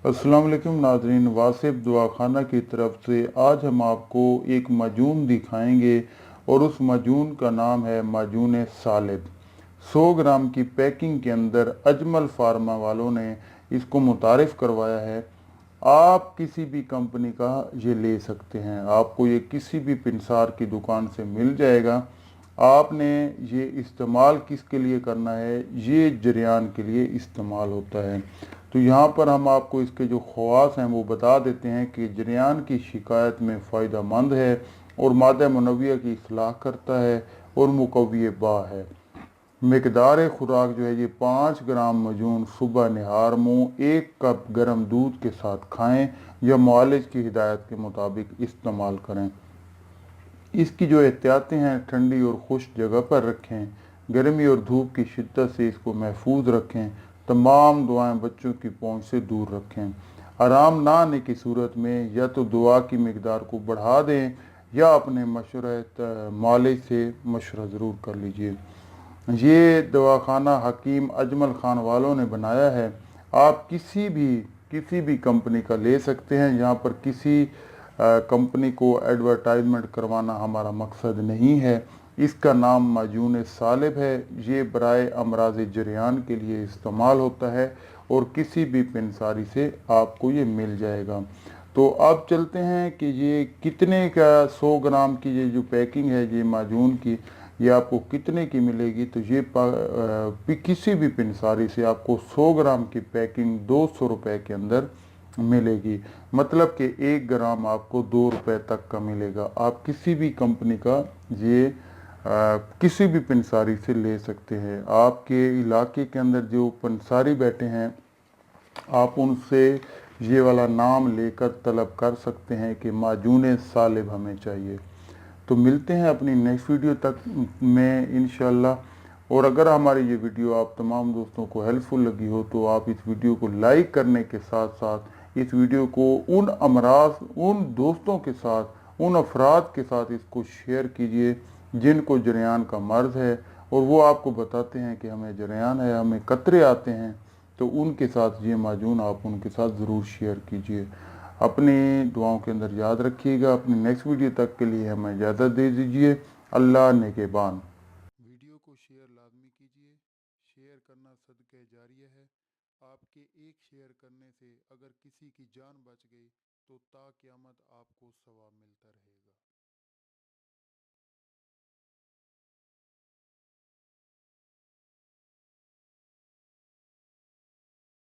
अस्सलाम वालेकुम नाज़रीन, वासिफ दुआखाना की तरफ से आज हम आपको एक माजून दिखाएंगे और उस माजून का नाम है माजून सालिब। 100 ग्राम की पैकिंग के अंदर अजमल फार्मा वालों ने इसको मुतारिफ़ करवाया है। आप किसी भी कंपनी का ये ले सकते हैं, आपको ये किसी भी पिनसार की दुकान से मिल जाएगा। आपने ये इस्तेमाल किसके लिए करना है, ये जरियान के लिए इस्तेमाल होता है। तो यहाँ पर हम आपको इसके जो ख़वास हैं वो बता देते हैं कि जरियान की शिकायत में फ़ायदा मंद है और मादा मुनव्विया की इस्लाह करता है और मुकव्वी बा है। मकदार खुराक जो है ये 5 ग्राम मजून सुबह निहार मुँह 1 कप गर्म दूध के साथ खाएं या मुआलिज की हिदायत के मुताबिक इस्तेमाल करें। इसकी जो एहतियातें हैं, ठंडी और खुश्क जगह पर रखें, गर्मी और धूप की शिद्दत से इसको महफूज रखें, तमाम दुआएं बच्चों की पहुंच से दूर रखें। आराम ना आने की सूरत में या तो दुआ की मकदार को बढ़ा दें या अपने मशवरे मालिज से मशवरा ज़रूर कर लीजिए। ये दवाखाना हकीम अजमल खान वालों ने बनाया है। आप किसी भी कंपनी का ले सकते हैं। यहाँ पर किसी कंपनी को एडवर्टाइजमेंट करवाना हमारा मकसद नहीं है। इसका नाम माजून सालिब है। ये बराए अमराज जरियान के लिए इस्तेमाल होता है और किसी भी पेंसारी से आपको ये मिल जाएगा। तो अब चलते हैं कि ये कितने का 100 ग्राम की ये जो पैकिंग है ये माजून की, ये आपको कितने की मिलेगी। तो ये किसी भी पेंसारी से आपको 100 ग्राम की पैकिंग 200 रुपये के अंदर मिलेगी। मतलब कि 1 ग्राम आपको 2 रुपये तक का मिलेगा। आप किसी भी कंपनी का ये किसी भी पंसारी से ले सकते हैं। आपके इलाके के अंदर जो पंसारी बैठे हैं, आप उनसे ये वाला नाम लेकर तलब कर सकते हैं कि माजून सालिब हमें चाहिए। तो मिलते हैं अपनी नेक्स्ट वीडियो तक में इंशाल्लाह। और अगर हमारी ये वीडियो आप तमाम दोस्तों को हेल्पफुल लगी हो तो आप इस वीडियो को लाइक करने के साथ साथ इस वीडियो को उन दोस्तों के साथ, उन अफराद के साथ इसको शेयर कीजिए जिनको जरियान का मर्ज़ है और वो आपको बताते हैं कि हमें जरियान है, हमें कतरे आते हैं। तो उनके साथ ये माजून आप उनके साथ ज़रूर शेयर कीजिए। अपनी दुआओं के अंदर याद रखिएगा। अपनी नेक्स्ट वीडियो तक के लिए हमें इजाज़त दे दीजिए। अल्लाह नेगेबान। वीडियो को शेयर लाजमी कीजिए। शेयर करना सदक़े जारिया है। आपके एक शेयर करने से अगर किसी की जान बच गई तो ता क़यामत आपको सवाब मिलता रहेगा।